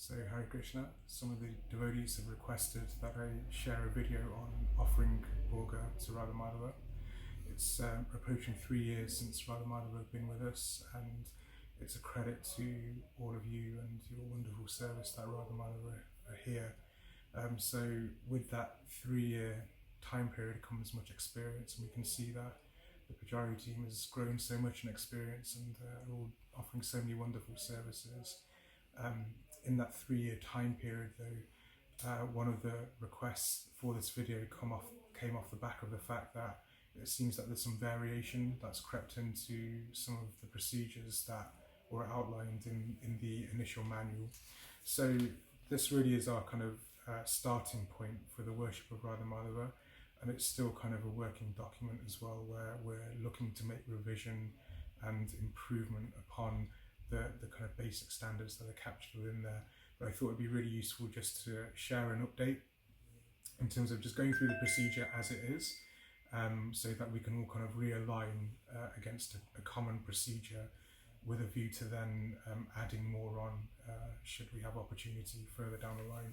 So Hare Krishna, some of the devotees have requested that I share a video on offering bhoga to Radha Madhava. It's approaching 3 years since Radha Madhava have been with us, and it's a credit to all of you and your wonderful service that Radha Madhava are here. So with that 3-year time period comes much experience, and we can see that the Pujari team has grown so much in experience and are all offering so many wonderful services. In that 3-year time period though, one of the requests for this video came off the back of the fact that it seems that there's some variation that's crept into some of the procedures that were outlined in the initial manual. So this really is our kind of starting point for the worship of Radha Madhava, and it's still kind of a working document as well, where we're looking to make revision and improvement upon the kind of basic standards that are captured within there. But I thought it'd be really useful just to share an update in terms of just going through the procedure as it is, so that we can all kind of realign against a common procedure, with a view to then adding more on should we have opportunity further down the line.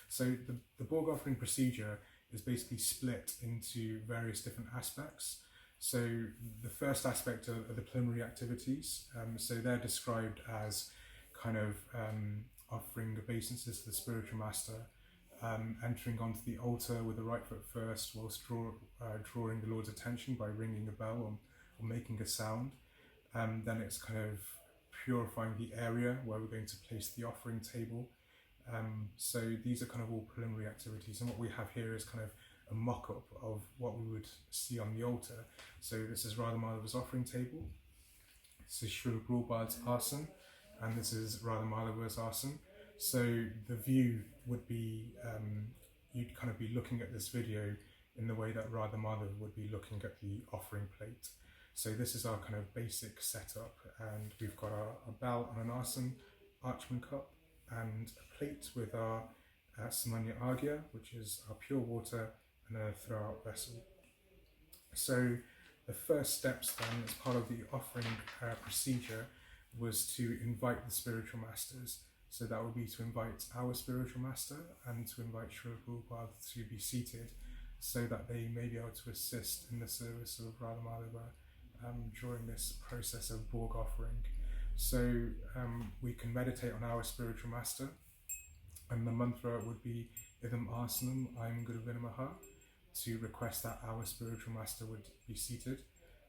So the bhoga offering procedure is basically split into various different aspects. So the first aspect are the preliminary activities. So they're described as kind of offering obeisances to the spiritual master, entering onto the altar with the right foot first, whilst drawing the Lord's attention by ringing a bell or making a sound. Then it's kind of purifying the area where we're going to place the offering table. So these are kind of all preliminary activities, and what we have here is kind of a mock-up of what we would see on the altar. So this is Radha Madhava's offering table, this is Srila Prabhupada's asan, and this is Radha Madhava's asan. So the view would be, you'd kind of be looking at this video in the way that Radha Madhava would be looking at the offering plate. So this is our kind of basic setup, and we've got a bell and an asan, archman cup, and a plate with our samanya agya, which is our pure water, and then a throw-out vessel. So the first steps then, as part of the offering procedure, was to invite the spiritual masters. So that would be to invite our spiritual master and to invite Srila Prabhupada to be seated, so that they may be able to assist in the service of Radha Madhava during this process of bhoga offering. So we can meditate on our spiritual master, and the mantra would be Idam Asanam Ayam Guruvena Maha, to request that our spiritual master would be seated.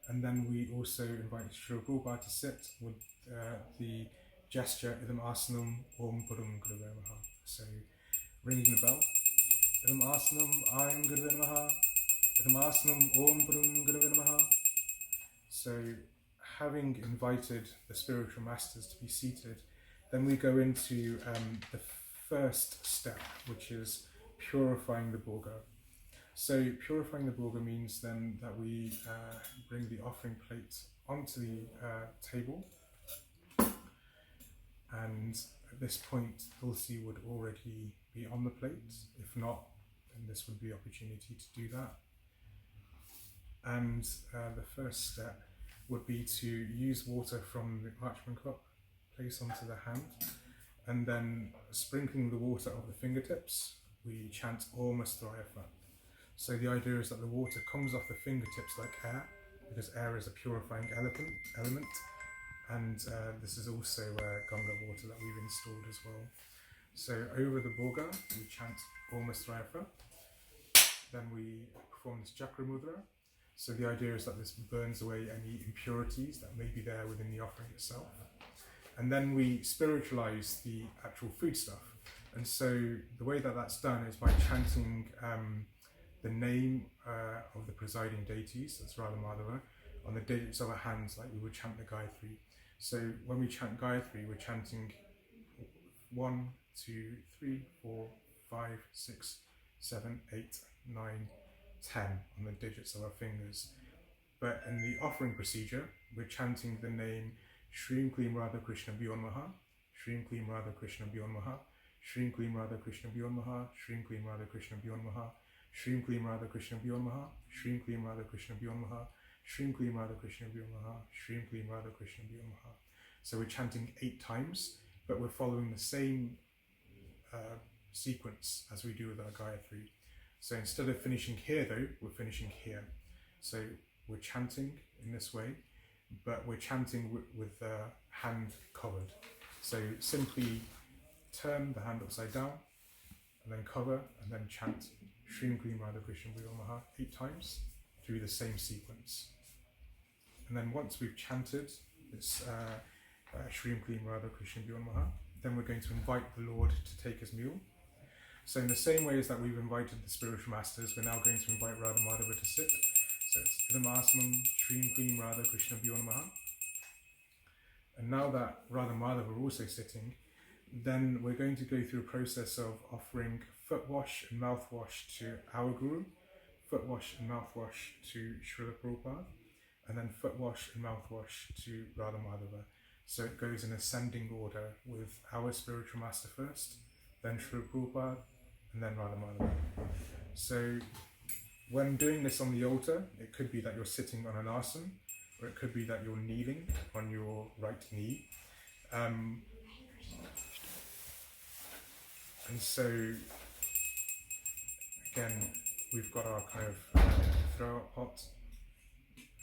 And then we also invite Srila Prabhupada to sit with the gesture Idam Asanam Om Purum Guruvena Maha. So ringing the bell, Idam Asanam Ayam Guruvena Maha, Idam Asanam Om Purum Guruvena Maha. So having invited the spiritual masters to be seated, then we go into the first step, which is purifying the bhoga. So purifying the bhoga means then that we bring the offering plate onto the table, and at this point Tulsi would already be on the plate. If not, then this would be an opportunity to do that. And the first step would be to use water from the parchment cup, place onto the hand, and then sprinkling the water of the fingertips, we chant Om Astrayatha. So the idea is that the water comes off the fingertips like air, because air is a purifying element, and this is also Ganga water that we've installed as well. So over the bhoga, we chant Om Astrayatha, then we perform this chakra mudra. So the idea is that this burns away any impurities that may be there within the offering itself. And then we spiritualize the actual food stuff. And so the way that that's done is by chanting the name of the presiding deities, that's Radha Madhava, on the digits of our hands, like we would chant the Gayatri. So when we chant Gayatri, we're chanting 1, 2, 3, 4, 5, 6, 7, 8, 9, 10 on the digits of our fingers. But in the offering procedure, we're chanting the name Shrim Klim Radha Krishna Byon Maha, Shrim Klim Radha Krishna Byon Maha, Shrim Klim Radha Krishna Byon Maha, Shrim Klim Radha Krishna Byon Maha, Shrim Klim Radha Krishna Byon Maha, Shrim Klim Radha Krishna Byon Maha, Shrim Klim Radha Krishna Byon Maha, Shrim Klim Radha Krishna Byon Maha. So we're chanting 8 times, but we're following the same sequence as we do with our Gayatri. So instead of finishing here though, we're finishing here. So we're chanting in this way, but we're chanting with the hand covered. So simply turn the hand upside down and then cover and then chant Shrim Klim Radha Krishna Bhyo Namaha 8 times through the same sequence. And then once we've chanted this Shrim Klim Radha Krishna Bhyo Namaha, then we're going to invite the Lord to take his meal. So in the same way as that we've invited the spiritual masters, we're now going to invite Radha Madhava to sit. So it's Idam Asanam Shrim Klim Radha Krishna Bhyo Namaha. And now that Radha Madhava are also sitting, then we're going to go through a process of offering foot wash and mouth wash to our Guru, foot wash and mouth wash to Srila Prabhupada, and then foot wash and mouth wash to Radha Madhava. So it goes in ascending order with our spiritual master first, then Srila Prabhupada, and then Radha Madhava. So when doing this on the altar, it could be that you're sitting on an asana, or it could be that you're kneeling on your right knee. And so, again, we've got our kind of throw-up pot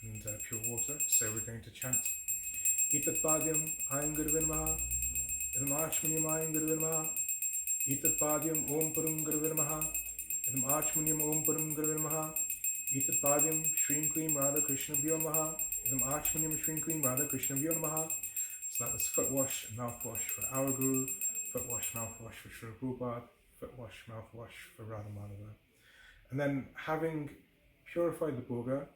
and pure water. So we're going to chant Itat Padyam Ayam Guruvin Maha, Idam Achmanyam Ayam Guruvin Maha, Itat Padyam Om Param Guruvin Maha, Idam Achmanyam Om Param Guruvin Maha, Itat Padyam Shrim Klim Radha Krishna Bhyo Namaha, Idam Achmanyam Shrim Klim Radha Krishna Bhyo Namaha. So that was foot wash and mouth wash for our Guru, foot wash, mouth wash for Srila Prabhupada, foot wash, mouth wash for Radha Madhava. And then having purified the bhoga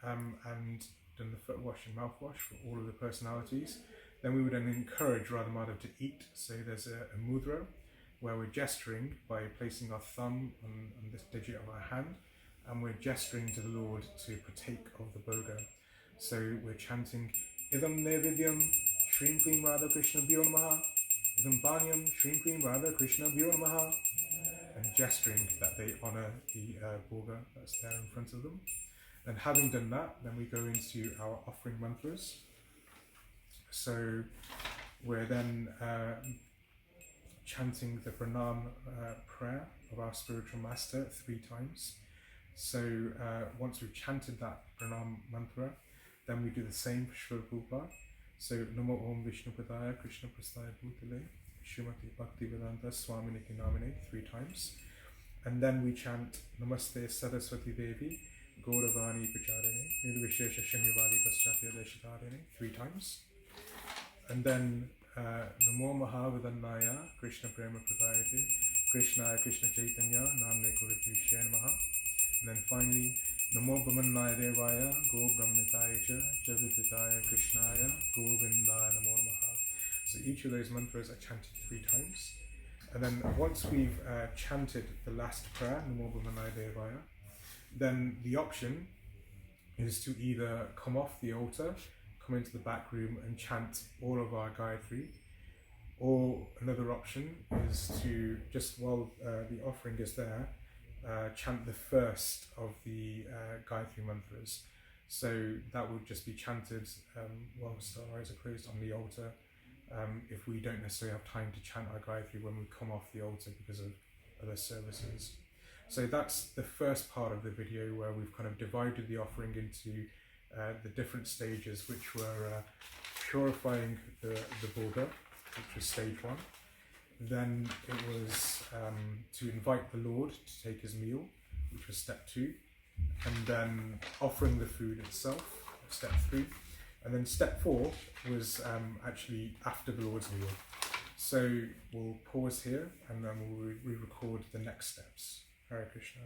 and done the foot wash and mouth wash for all of the personalities, then we would then encourage Radha Madhava to eat. So there's a mudra where we're gesturing by placing our thumb on this digit of our hand, and we're gesturing to the Lord to partake of the bhoga. So we're chanting Idam Nevidyam Shrim Klim Radha Krishna Bhyo Namaha, Idam Panyam Shrim Klim Radha Krishna Bhyo Namaha, and gesturing that they honour the bhoga that's there in front of them. And having done that, then we go into our offering mantras. So we're then chanting the pranam prayer of our spiritual master 3 times. So once we've chanted that pranam mantra, then we do the same for Srila Prabhupada. So Namo Om Vishnu Padaya Krishna Prasthaya Bhutale Srimati Bhaktivedanta Swaminiti Namine 3 times. And then we chant Namaste Saraswati Devi Gauravani Pracharini Nirvishesha Shamivali Paschatya Deshatarine 3 times. And then Namo Mahavadannaya Krishna Prema Pradayate Krishnaya Krishna Chaitanya Namne Kuripushe Namaha. And then finally Namo Brahmanaya Devaya Go Brahmanitaya Cha Jagatitaya Krishnaya Govindaya Namo Namaha. So each of those mantras are chanted 3 times. And then once we've chanted the last prayer, Namo Brahmanaya Devaya, then the option is to either come off the altar, come into the back room and chant all of our Gayatri, or another option is to, just while the offering is there, chant the first of the Gayatri mantras. So that would just be chanted whilst our eyes are closed on the altar, if we don't necessarily have time to chant our Gayatri when we come off the altar because of other services. So that's the first part of the video, where we've kind of divided the offering into the different stages, which were purifying the bhoga, which was stage 1. Then it was to invite the Lord to take his meal, which was step 2. And then offering the food itself, step 3. And then step 4 was actually after the Lord's meal. So we'll pause here and then we'll re-record the next steps. Hare Krishna.